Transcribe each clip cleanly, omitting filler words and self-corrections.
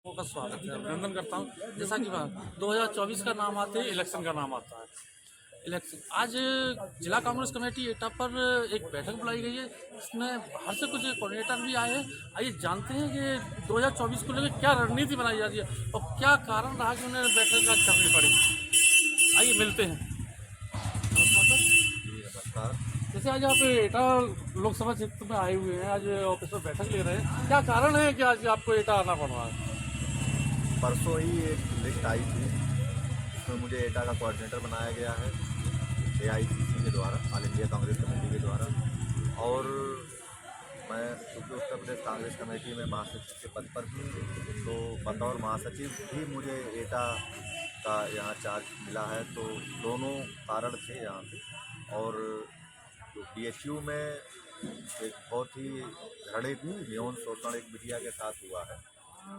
का स्वागत है, अभिनंदन करता हूँ। जैसा कि 2024 का नाम आते ही इलेक्शन का नाम आता है। इलेक्शन आज जिला कांग्रेस कमेटी एटा पर एक बैठक बुलाई गई है। इसमें बाहर से कुछ कोऑर्डिनेटर भी आए हैं। आइए जानते हैं कि 2024 को लेकर क्या रणनीति बनाई जा रही है और क्या कारण रहा कि उन्हें बैठक आज करनी पड़ी। आइए मिलते हैं। नमस्कार सर। जी नमस्कार। जैसे आज आप एटा लोकसभा क्षेत्र में आए हुए हैं, आज ऑफिस में बैठक ले रहे हैं, क्या कारण है कि आज आपको एटा आना पड़ रहा है? परसों ही एक लिस्ट आई थी, इसमें मुझे एटा का कोऑर्डिनेटर बनाया गया है AICC के द्वारा, ऑल इंडिया कांग्रेस कमेटी के द्वारा। और मैं क्योंकि उत्तर प्रदेश कांग्रेस कमेटी में महासचिव के पद पर हूँ, तो बतौर महासचिव भी मुझे एटा का यहाँ चार्ज मिला है। तो दोनों कारण थे यहाँ पे। और जो BHU में एक बहुत ही घृणित यौन शोषण एक मीडिया के साथ हुआ है,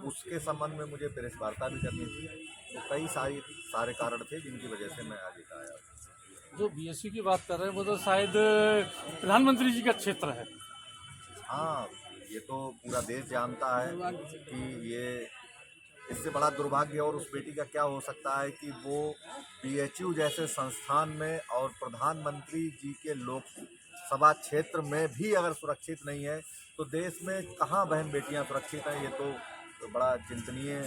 उसके संबंध में मुझे प्रेस वार्ता भी करनी थी। तो कई सारे कारण थे जिनकी वजह से मैं आज इधर आया। जो BSU की बात कर रहे हैं वो तो शायद प्रधानमंत्री जी का क्षेत्र है। हाँ, ये तो पूरा देश जानता है कि ये इससे बड़ा दुर्भाग्य और उस बेटी का क्या हो सकता है कि वो BHU जैसे संस्थान में और प्रधानमंत्री जी के लोकसभा क्षेत्र में भी अगर सुरक्षित नहीं है तो देश में कहाँ बहन बेटियां सुरक्षित हैं, ये तो बड़ा चिंतनीय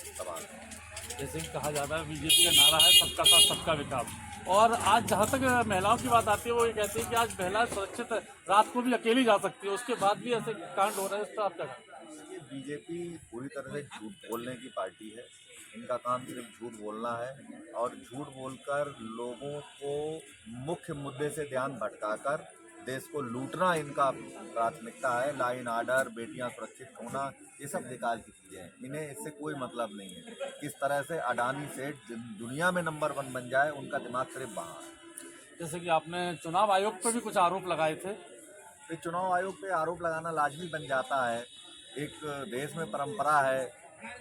सवाल है। जैसे कि कहा जाता है BJP का नारा है सबका साथ सबका विकास, और आज जहाँ तक महिलाओं की बात आती है वो ये कहती है कि आज महिलाएं सुरक्षित है, रात को भी अकेली जा सकती है, उसके बाद भी ऐसे कांड हो रहे हैं। इस पर आप क्या कहें? ये BJP पूरी तरह से झूठ बोलने की पार्टी है। इनका काम सिर्फ झूठ बोलना है और झूठ बोलकर लोगों को मुख्य मुद्दे से ध्यान भटकाकर देश को लूटना इनका प्राथमिकता है। लॉ एंड ऑर्डर, बेटियां सुरक्षित होना, ये सब बेकार की चीज़ें हैं। इन्हें इससे कोई मतलब नहीं है। किस तरह से अडानी सेठ दुनिया में नंबर 1 बन जाए, उनका दिमाग सिर्फ वहाँ है। जैसे कि आपने चुनाव आयोग पर भी कुछ आरोप लगाए थे। फिर चुनाव आयोग पे आरोप लगाना लाजमी बन जाता है। एक देश में परंपरा है,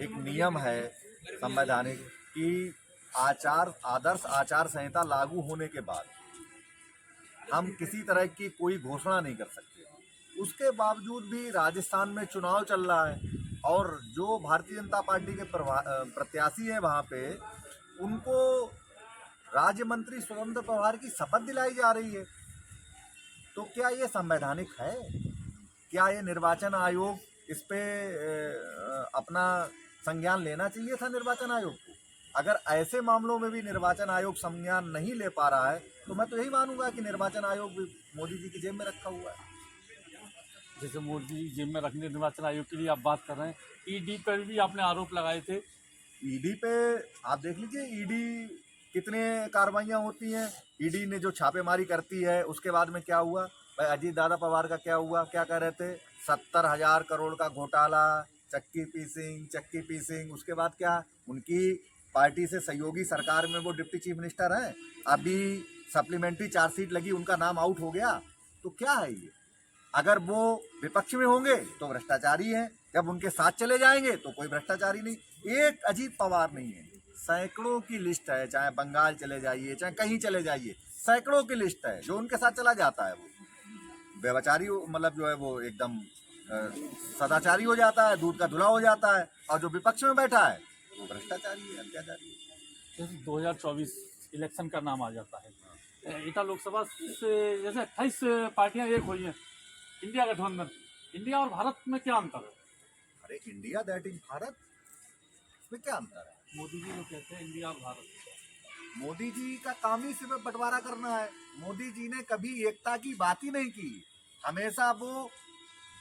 एक नियम है संवैधानिक कि आदर्श आचार संहिता लागू होने के बाद हम किसी तरह की कोई घोषणा नहीं कर सकते। उसके बावजूद भी राजस्थान में चुनाव चल रहा है और जो भारतीय जनता पार्टी के प्रत्याशी हैं वहाँ पे, उनको राज्य मंत्री स्वतंत्र प्रभार की शपथ दिलाई जा रही है। तो क्या ये संवैधानिक है? क्या ये निर्वाचन आयोग इस पे अपना संज्ञान लेना चाहिए था निर्वाचन आयोग को? अगर ऐसे मामलों में भी निर्वाचन आयोग संज्ञान नहीं ले पा रहा है तो मैं तो यही मानूंगा कि निर्वाचन आयोग भी मोदी जी की जेब में रखा हुआ है। जैसे मोदी जी जेब में रखने निर्वाचन आयोग की भी आप बात कर रहे हैं, ED पर भी आपने आरोप लगाए थे। ईडी पे आप देख लीजिए, ईडी कितने कार्रवाइयाँ होती हैं। ईडी ने जो छापेमारी करती है उसके बाद में क्या हुआ? भाई अजीत दादा पवार का क्या हुआ? क्या कह रहे थे? 70,000 करोड़ का घोटाला, चक्की पीसिंग। उसके बाद क्या? उनकी पार्टी से सहयोगी सरकार में वो डिप्टी चीफ मिनिस्टर हैं। अभी सप्लीमेंट्री चार्जशीट लगी, उनका नाम आउट हो गया। तो क्या है ये? अगर वो विपक्ष में होंगे तो भ्रष्टाचारी हैं, जब उनके साथ चले जाएंगे तो कोई भ्रष्टाचारी नहीं। एक अजीत पवार नहीं है, सैकड़ों की लिस्ट है। चाहे बंगाल चले जाइए, चाहे कहीं चले जाइए, सैकड़ों की लिस्ट है। जो उनके साथ चला जाता है वो व्यभिचारी, मतलब जो है वो एकदम सदाचारी हो जाता है, दूध का धुला हो जाता है। और जो विपक्ष में बैठा है वो भ्रष्टाचारी है, अत्याचारी है। जैसे 2024 इलेक्शन का नाम आ जाता है, एटा लोकसभा से जैसे 28 पार्टियां एक हुई हैं, इंडिया गठबंधन। इंडिया और भारत में क्या अंतर है? अरे इंडिया दैट इज भारत, इसमें क्या अंतर है? मोदी जी जो कहते हैं इंडिया और भारत, मोदी जी का काम ही सिर्फ बंटवारा करना है। मोदी जी ने कभी एकता की बात ही नहीं की। हमेशा वो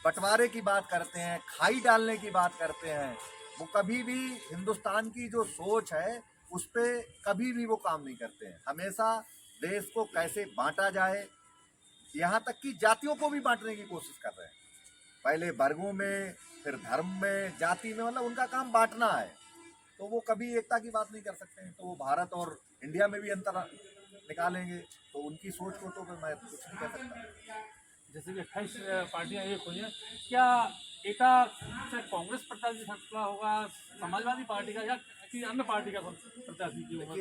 बंटवारे की बात करते हैं, खाई डालने की बात करते हैं। वो कभी भी हिंदुस्तान की जो सोच है उस पर कभी भी वो काम नहीं करते हैं। हमेशा देश को कैसे बांटा जाए, यहाँ तक कि जातियों को भी बांटने की कोशिश कर रहे हैं। पहले वर्गों में, फिर धर्म में, जाति में, मतलब उनका काम बांटना है। तो वो कभी एकता की बात नहीं कर सकते हैं। तो वो भारत और इंडिया में भी अंतर निकालेंगे तो उनकी सोच को तो मैं कुछ नहीं कह सकता। जैसे कि 28 पार्टियां एक हुई हैं, क्या एटा से कांग्रेस प्रत्याशी खड़ा होगा, समाजवादी पार्टी का, या किसी अन्य पार्टी का प्रत्याशी की होगा?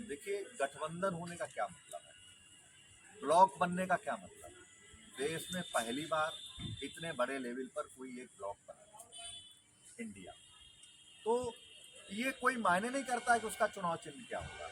देखिए, गठबंधन होने का क्या मतलब है, ब्लॉक बनने का क्या मतलब है? देश में पहली बार इतने बड़े लेवल पर कोई एक ब्लॉक बना, इंडिया। तो ये कोई मायने नहीं करता है कि उसका चुनाव चिन्ह क्या होगा।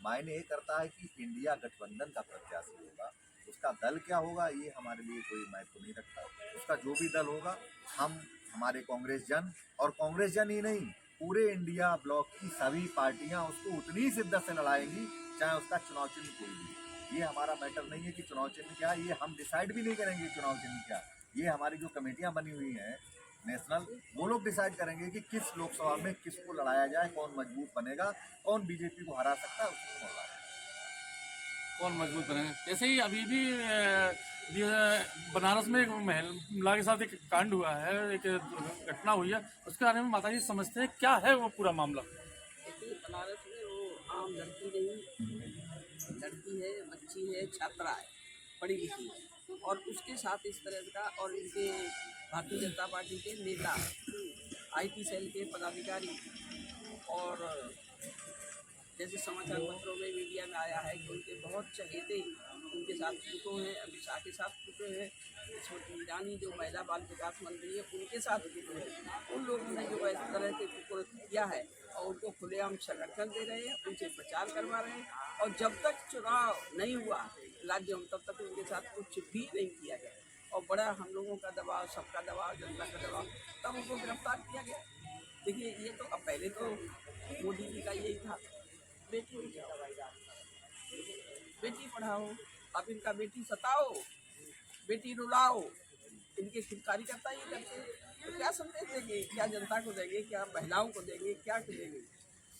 मायने ये करता है कि इंडिया गठबंधन का प्रत्याशी होगा, उसका दल क्या होगा ये हमारे लिए कोई महत्व नहीं रखता। उसका जो भी दल होगा, हम हमारे कांग्रेस जन, और कांग्रेस जन ही नहीं, पूरे इंडिया ब्लॉक की सभी पार्टियां उसको उतनी शिद्दत से लड़ाएंगी, चाहे उसका चुनाव चिन्ह कोई भी। ये हमारा मैटर नहीं है कि चुनाव चिन्ह क्या है, ये हम डिसाइड भी नहीं करेंगे चुनाव चिन्ह क्या। ये हमारी जो कमेटियां बनी हुई हैं नेशनल, वो लोग डिसाइड करेंगे कि किस लोकसभा में किसको लड़ाया जाए, कौन मजबूत बनेगा, कौन बीजेपी को हरा सकता है, उसको लड़ाया। कौन मजबूत बनेगा। जैसे ही अभी भी बनारस में एक महिला के साथ एक कांड हुआ है, एक घटना हुई है, उसके बारे में माता जी समझते हैं क्या है वो पूरा मामला। देखिए, बनारस में वो आम लड़की नहीं, लड़की है, बच्ची है, छात्रा है, पढ़ी लिखी है, और उसके साथ इस तरह का, और इनके भारतीय जनता पार्टी के नेता, आईटी सेल के पदाधिकारी, और जैसे समाचार पत्रों में मीडिया में आया है कि उनके बहुत चहेते उनके साथ फोटो हैं, अमित शाह के साथ फोटो है, स्मृति ईरानी जो महिला बाल विकास मंत्री है उनके साथ फोटो है। उन लोगों ने जो इस तरह के कुकृत्य किया है और उनको खुलेआम संरक्षण दे रहे हैं, उनसे प्रचार करवा रहे हैं, और जब तक चुनाव नहीं हुआ राज्य में तब तक उनके साथ कुछ भी नहीं किया गया, और बड़ा हम लोगों का दबाव, सबका दबाव, जनता का दबाव, तब उनको गिरफ्तार किया गया। देखिए, ये तो अब पहले तो मोदी जी का यही था, बेटी बेटी पढ़ाओ, अब इनका बेटी सताओ, बेटी रुलाओ, इनके खुद कार्यकर्ता ये करते हैं। तो क्या संदेश देंगे, क्या जनता को देंगे, क्या महिलाओं को देंगे, क्या देंगे।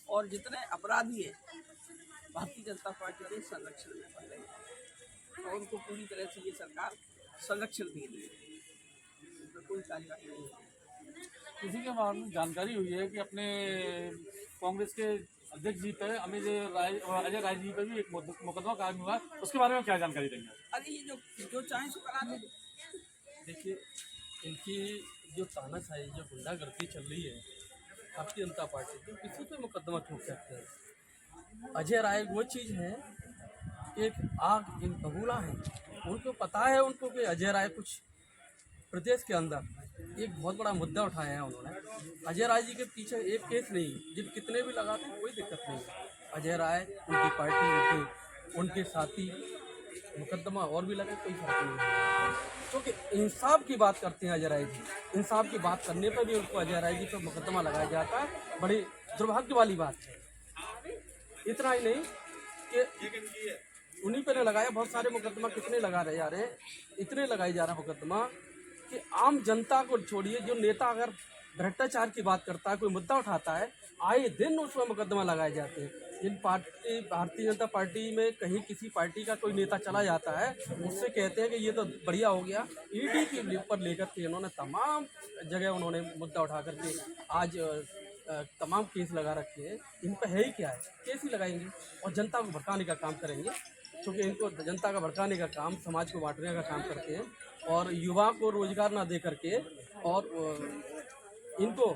और जितने अपराधी हैं भारतीय जनता पार्टी के संरक्षण में पड़ रहे हैं, और उनको पूरी तरह से ये सरकार संरक्षण दे रही है, इसमें कोई कार्यवाही नहीं है। इसी के बारे में जानकारी हुई है कि अपने कांग्रेस के अध्यक्ष जी पे, अजय राय जी पे भी एक मुकदमा कायम हुआ है, उसके बारे में क्या जानकारी देंगे। अरे ये जो चाहें सो करा दें। देखिए, इनकी जो तानाशाही, जो गुंडागर्दी चल रही है भारतीय जनता पार्टी की, किसी पे मुकदमा ठोक सकते हैं। अजय राय वो चीज़ है, एक आग इन बबूला है, उनको पता है उनको कि अजय राय कुछ प्रदेश के अंदर एक बहुत बड़ा मुद्दा उठाया है उन्होंने। अजय राय जी के पीछे एक केस नहीं, जिन कितने भी लगाते हैं कोई दिक्कत नहीं है। अजय राय, उनकी पार्टी, उनके साथी, मुकदमा और भी लगे, कोई फर्क नहीं है, क्योंकि इंसाफ की बात करते हैं अजय राय जी। इंसाफ की बात करने पर भी उनको अजय राय जी पर मुकदमा लगाया जाता है, बड़ी दुर्भाग्य वाली बात है। इतना ही नहीं कि उन्हीं पर लगाया, बहुत सारे मुकदमा कितने लगा रहे जा रहे हैं, इतने लगाए जा रहा है मुकदमा कि आम जनता को छोड़िए, जो नेता अगर भ्रष्टाचार की बात करता है, कोई मुद्दा उठाता है, आए दिन उसमें मुकदमा लगाए जाते हैं। जिन पार्टी, भारतीय जनता पार्टी में कहीं किसी पार्टी का कोई नेता चला जाता है, उससे कहते हैं कि ये तो बढ़िया हो गया। ईडी के ऊपर लेकर के इन्होंने तमाम जगह उन्होंने मुद्दा उठा करके आज तमाम केस लगा रखे हैं। इन पर है ही क्या है, केस ही लगाएंगे और जनता को भड़काने का काम करेंगे, क्योंकि इनको जनता का भड़काने का काम, समाज को बांटने का काम करते हैं, और युवा को रोजगार ना दे करके, और इनको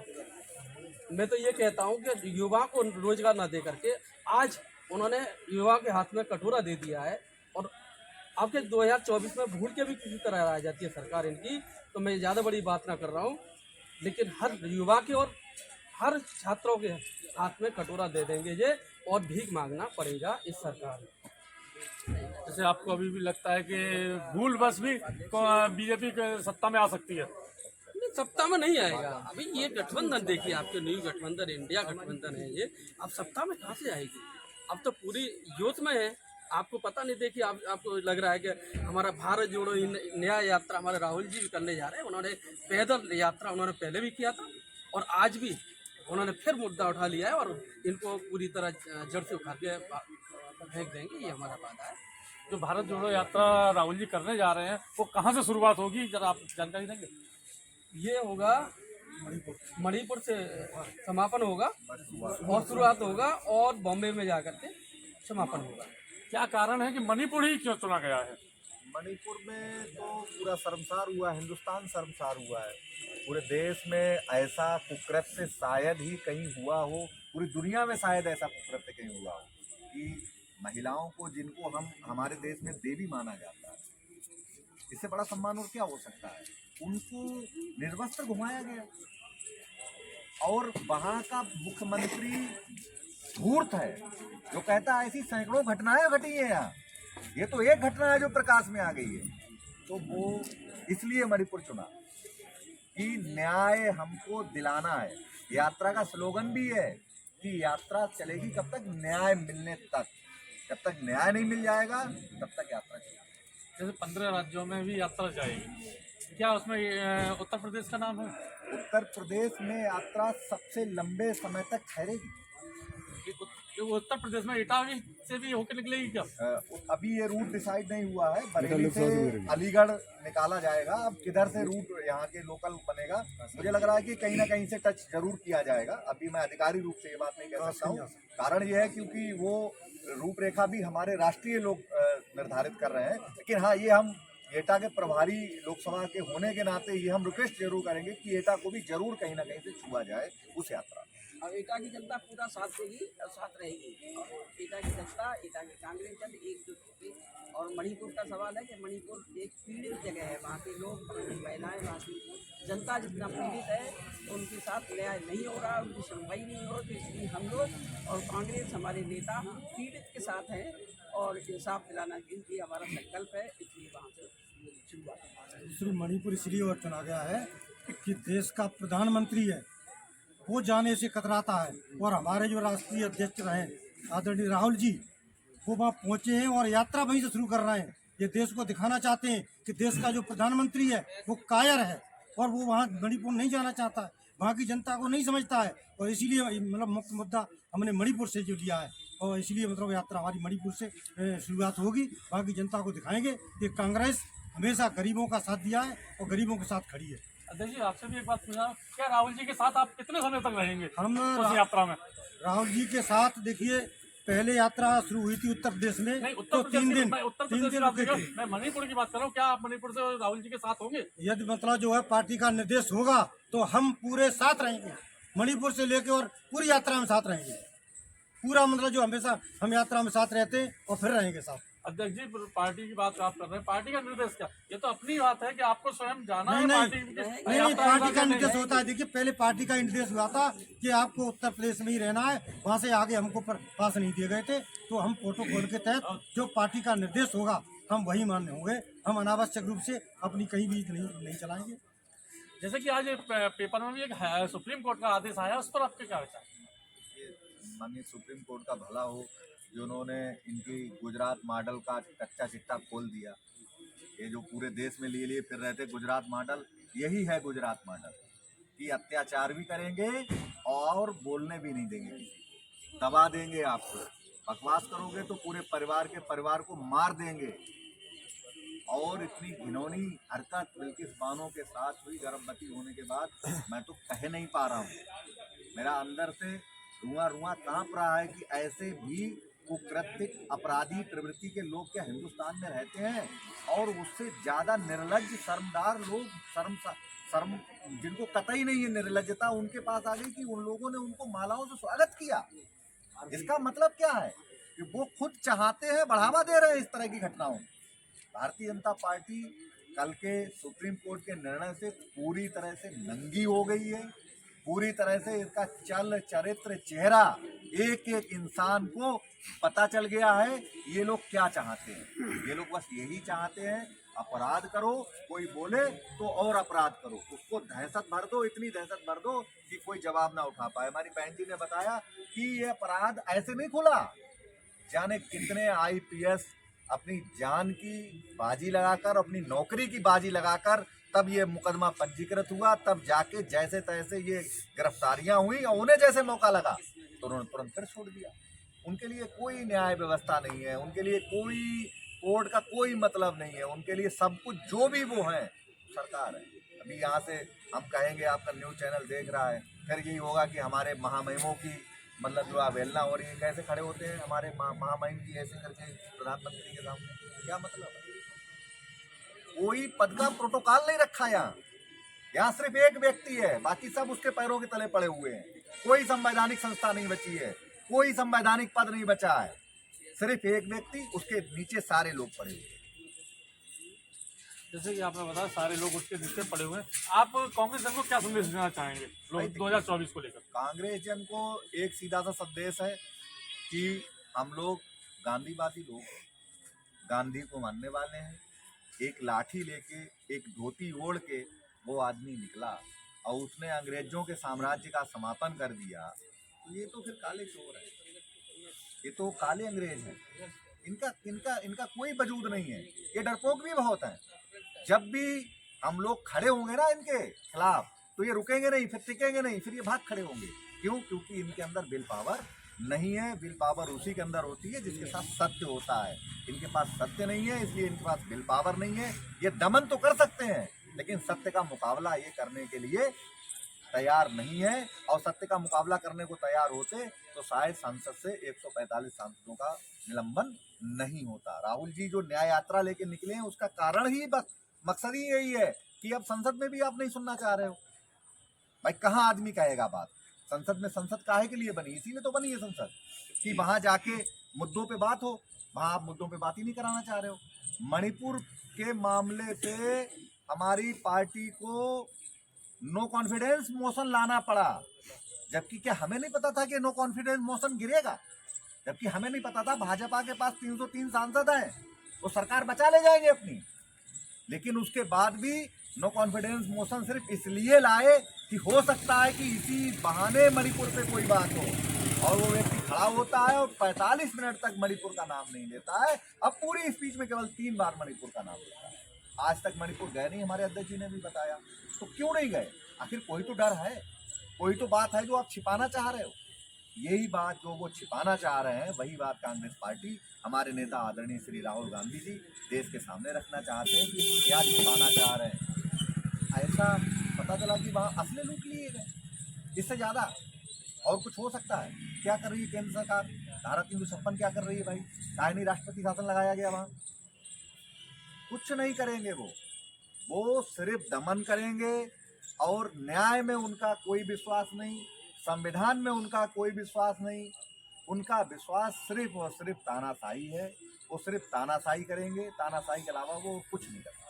मैं तो ये कहता हूँ कि युवा को रोजगार ना दे करके आज उन्होंने युवा के हाथ में कटोरा दे दिया है। और आपके 2024 में भूल के भी किसी तरह आ जाती है सरकार इनकी, तो मैं ज़्यादा बड़ी बात ना कर रहा हूँ, लेकिन हर युवा के और हर छात्रों के हाथ में कटोरा दे देंगे ये, और भीख मांगना पड़ेगा इस सरकार में। जैसे आपको अभी भी लगता है कि भूल बस भी बीजेपी के सत्ता में आ सकती है। सत्ता में नहीं आएगा। अभी ये गठबंधन देखिए, आपके न्यू गठबंधन, इंडिया गठबंधन है ये, अब सत्ता में कहाँ से आएगी? अब तो पूरी यूथ में है, आपको पता नहीं। देखिए, आपको लग रहा है कि हमारा भारत जोड़ो नया यात्रा हमारे राहुल जी भी करने जा रहे हैं। उन्होंने पैदल यात्रा उन्होंने पहले भी किया था, और आज भी उन्होंने फिर मुद्दा उठा लिया है, और इनको पूरी तरह जड़ से उखाड़ के फेंक देंगे, ये हमारा वादा है। जो भारत जोड़ो यात्रा राहुल जी करने जा रहे हैं, वो कहाँ से शुरुआत होगी, जरा आप जानकारी देंगे। ये होगा मणिपुर से समापन होगा, और शुरुआत होगा, और बॉम्बे में जाकर के समापन होगा। क्या कारण है कि मणिपुर ही क्यों चुना गया है? मणिपुर में तो पूरा शर्मसार हुआ, हिंदुस्तान शर्मसार हुआ है। पूरे देश में ऐसा कुकृत्य शायद ही कहीं हुआ हो, पूरी दुनिया में शायद ऐसा कुकृत्य कहीं हुआ हो कि महिलाओं को, जिनको हम हमारे देश में देवी माना जाता है, इससे बड़ा सम्मान और क्या हो सकता है, उनको निर्वस्त्र घुमाया गया। और वहाँ का मुख्यमंत्री धूर्त है जो कहता है ऐसी सैकड़ों घटनाएं घटी हैं यहाँ, ये तो एक घटना है जो प्रकाश में आ गई है। तो वो इसलिए मणिपुर चुना कि न्याय हमको दिलाना है। यात्रा का स्लोगन भी है कि यात्रा चलेगी कब तक, न्याय मिलने तक। जब तक न्याय नहीं मिल जाएगा तब तक यात्रा चलेगी। जैसे 15 राज्यों में भी यात्रा जाएगी, क्या उसमें उत्तर प्रदेश का नाम है? उत्तर प्रदेश में यात्रा सबसे लंबे समय तक ठहरेगी। उत्तर प्रदेश में इटावी से भी होकर निकलेगी क्या? अभी ये रूट डिसाइड नहीं हुआ है। बरेली से अलीगढ़ निकाला जाएगा। अब किधर से रूट यहाँ के लोकल बनेगा, मुझे लग रहा है कि कहीं ना कहीं से टच जरूर किया जाएगा। अभी मैं अधिकारी रूप से ये बात नहीं कह सकता हूँ, कारण ये है क्योंकि वो रूपरेखा भी हमारे राष्ट्रीय लोग निर्धारित कर रहे हैं। लेकिन हाँ, ये हम एटा के प्रभारी लोकसभा के होने के नाते ये हम रिक्वेस्ट जरूर करेंगे कि एटा को भी जरूर कहीं ना कहीं से छुआ जाए उस यात्रा। और एटा की जनता पूरा साथ देगी और साथ रहेगी। और एटा की जनता, एटा के कांग्रेस जन एकजुट होगी। और मणिपुर का सवाल है कि मणिपुर एक पीड़ित जगह है। वहाँ के लोग, वहाँ की महिलाएं, वहाँ की जनता जितना पीड़ित है, उनके साथ न्याय नहीं हो रहा, उनकी सुनवाई नहीं हो रही। तो इसलिए हम लोग और कांग्रेस, हमारे नेता पीड़ित के साथ हैं और इंसाफ दिलाना के लिए हमारा संकल्प है। इसलिए वहाँ से दूसरी मणिपुर इसलिए और चुना गया है कि देश का प्रधानमंत्री है वो जाने से कतराता है। और हमारे जो राष्ट्रीय अध्यक्ष रहे आदरणीय राहुल जी, वो वहाँ पहुँचे हैं और यात्रा वहीं से शुरू कर रहे हैं। ये देश को दिखाना चाहते हैं कि देश का जो प्रधानमंत्री है वो कायर है और वो वहाँ मणिपुर नहीं जाना चाहता है, वहाँ की जनता को नहीं समझता है। और इसीलिए मतलब मुख्य मुद्दा हमने मणिपुर से जो लिया है और इसलिए मतलब यात्रा हमारी मणिपुर से शुरुआत होगी। वहाँ की जनता को दिखाएंगे कि कांग्रेस हमेशा गरीबों का साथ दिया है और गरीबों के साथ खड़ी है। अध्यक्ष जी, आपसे भी एक बात पूछना, क्या राहुल जी के साथ आप कितने समय तक रहेंगे हम उस यात्रा में? राहुल जी के साथ देखिए, पहले यात्रा शुरू हुई थी उत्तर प्रदेश में, नहीं, तो 3 दिन रुके थे। मैं मणिपुर की बात कर रहा हूँ, क्या आप मणिपुर से राहुल जी के साथ होंगे? यदि मतलब जो है पार्टी का निर्देश होगा तो हम पूरे साथ रहेंगे, मणिपुर से लेकर और पूरी यात्रा में साथ रहेंगे। पूरा मतलब जो हमेशा हम यात्रा में साथ रहते हैं और फिर रहेंगे साथ। अध्यक्ष जी, पार्टी की बात आप कर रहे हैं, पार्टी का निर्देश क्या? ये तो अपनी बात है कि आपको स्वयं जाना है। नहीं, पार्टी का निर्देश होता है। देखिए, पहले पार्टी का निर्देश हुआ था कि आपको उत्तर प्रदेश में ही रहना है, वहाँ से आगे हमको पास नहीं दिए गए थे। तो हम प्रोटोकॉल के तहत जो पार्टी का निर्देश होगा हम वही मान्य होंगे। हम अनावश्यक रूप से अपनी कहीं भी नहीं चलाएंगे। जैसे कि आज पेपर में भी एक सुप्रीम कोर्ट का आदेश आया, उस पर आपके क्या विचार? माननीय सुप्रीम कोर्ट का भला हो जिन्होंने इनकी गुजरात मॉडल का कच्चा चिट्टा खोल दिया। ये जो पूरे देश में लिए फिर रहे थे गुजरात मॉडल, यही है गुजरात मॉडल कि अत्याचार भी करेंगे और बोलने भी नहीं देंगे, दबा देंगे आपको। बकवास करोगे तो पूरे परिवार को मार देंगे। और इतनी घिनौनी हरकत बिल्किस बानो के साथ हुई गर्भवती होने के बाद, मैं तो कह नहीं पा रहा हूँ। मेरा अंदर से रुआ कांप रहा है कि ऐसे भी कुकृत्य अपराधी प्रवृत्ति के लोग क्या हिंदुस्तान में रहते हैं? और उससे ज़्यादा निर्लज्ज शर्मदार लोग, शर्म जिनको कतई नहीं है निर्लज्जता, उनके पास आ गई कि उन लोगों ने उनको मालाओं से स्वागत किया। इसका मतलब क्या है कि वो खुद चाहते हैं, बढ़ावा दे रहे हैं इस तरह की घटनाओं। भारतीय जनता पार्टी कल के सुप्रीम कोर्ट के निर्णय से पूरी तरह से नंगी हो गई है। पूरी तरह से इसका चल चरित्र चेहरा एक एक इंसान को पता चल गया है। ये लोग क्या चाहते हैं? ये लोग बस यही चाहते हैं अपराध करो, कोई बोले तो और अपराध करो, उसको दहशत भर दो, इतनी दहशत भर दो कि कोई जवाब ना उठा पाए। हमारी बहन जी ने बताया कि ये अपराध ऐसे नहीं खुला, जाने कितने IPS अपनी जान की बाजी लगाकर, अपनी नौकरी की बाजी लगाकर तब ये मुकदमा पंजीकृत हुआ, तब जाके जैसे तैसे ये गिरफ्तारियां हुई और उन्हें जैसे मौका लगा तो उन्होंने तुरंत फिर छोड़ दिया। उनके लिए कोई न्याय व्यवस्था नहीं है, उनके लिए कोई कोर्ट का कोई मतलब नहीं है, उनके लिए सब कुछ जो भी वो है सरकार है। अभी यहाँ से हम कहेंगे, आपका न्यूज़ चैनल देख रहा है, फिर यही होगा कि हमारे महामहिमों की मतलब जो अवहेलना हो रही है। कैसे खड़े होते हैं हमारे महामहिम की ऐसे करके प्रधानमंत्री के सामने? क्या मतलब है? कोई पद का प्रोटोकॉल नहीं रखा यहाँ सिर्फ एक व्यक्ति है, बाकी सब उसके पैरों के तले पड़े हुए हैं। कोई संवैधानिक संस्था नहीं बची है, कोई संवैधानिक पद नहीं बचा है, सिर्फ एक व्यक्ति, उसके नीचे सारे लोग पड़े हुए हैं। जैसे कि आपने बताया सारे लोग उसके नीचे पड़े हुए हैं, आप कांग्रेस जन को क्या संदेश देना चाहेंगे लोग 2024 को लेकर? कांग्रेस जन को एक सीधा सा संदेश है कि हम लोग गांधीवादी लोग हैं, गांधी को मानने वाले हैं। एक लाठी लेके, एक धोती ओढ़ के वो आदमी निकला और उसने अंग्रेजों के साम्राज्य का समापन कर दिया, तो ये तो फिर काले चोर है, ये तो काले अंग्रेज हैं। इनका इनका इनका कोई वजूद नहीं है। ये डरपोक भी बहुत हैं। जब भी हम लोग खड़े होंगे ना इनके खिलाफ, तो ये रुकेंगे नहीं, फिर टिकेंगे नहीं, फिर ये भाग खड़े होंगे। क्यों? क्योंकि इनके अंदर विल पावर नहीं है। विल पावर उसी के अंदर होती है जिसके साथ सत्य होता है। इनके पास सत्य नहीं है, इसलिए इनके पास विल पावर नहीं है। ये दमन तो कर सकते हैं, लेकिन सत्य का मुकाबला ये करने के लिए तैयार नहीं है। और सत्य का मुकाबला करने को तैयार होते तो शायद संसद से 145 सांसदों का निलंबन नहीं होता। राहुल जी जो न्याय यात्रा लेके निकले हैं, उसका कारण ही बस मकसद ही यही है कि अब संसद में भी आप नहीं सुनना चाह रहे हो। भाई कहाँ आदमी कहेगा बात? संसद में संसद काहे के लिए बनी? इसीलिए तो बनी है संसद कि वहां जाके मुद्दों पे बात हो। वहां आप मुद्दों पे बात ही नहीं कराना चाह रहे हो। मणिपुर के मामले पे हमारी पार्टी को नो कॉन्फिडेंस मोशन लाना पड़ा, जबकि क्या हमें नहीं पता था कि नो कॉन्फिडेंस मोशन गिरेगा? जबकि हमें नहीं पता था भाजपा के पास 303 सांसद हैं, वो सरकार बचा ले जाएंगे अपनी। लेकिन उसके बाद भी नो कॉन्फिडेंस मोशन सिर्फ इसलिए लाए कि हो सकता है कि इसी बहाने मणिपुर पे कोई बात हो, और वो व्यक्ति खड़ा होता है और 45 मिनट तक मणिपुर का नाम नहीं लेता है। अब पूरी स्पीच में केवल 3 बार मणिपुर का नाम लेता है। आज तक मणिपुर गए नहीं, हमारे अध्यक्ष जी ने भी बताया। तो क्यों नहीं गए? आखिर कोई तो डर है, कोई तो बात है जो आप छिपाना चाह रहे हो। यही बात जो वो छिपाना चाह रहे हैं, वही बात कांग्रेस पार्टी, हमारे नेता आदरणीय श्री राहुल गांधी जी देश के सामने रखना चाहते हैं कि क्या छिपाना चाह रहे हैं। ऐसा पता चला कि वहाँ असले लूट लिए गए। इससे ज़्यादा और कुछ हो सकता है? क्या कर रही है केंद्र सरकार? धारा 356 क्या कर रही है भाई? काहे नहीं राष्ट्रपति शासन लगाया गया वहाँ? कुछ नहीं करेंगे वो सिर्फ दमन करेंगे। और न्याय में उनका कोई विश्वास नहीं, संविधान में उनका कोई विश्वास नहीं। उनका विश्वास सिर्फ और सिर्फ तानाशाही है। वो सिर्फ तानाशाही करेंगे, तानाशाही के अलावा वो कुछ नहीं कर पाएंगे।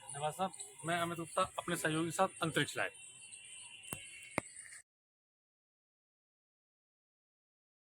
धन्यवाद साहब। मैं अमित गुप्ता अपने सहयोगी के साथ अंतरिक्ष लाइव।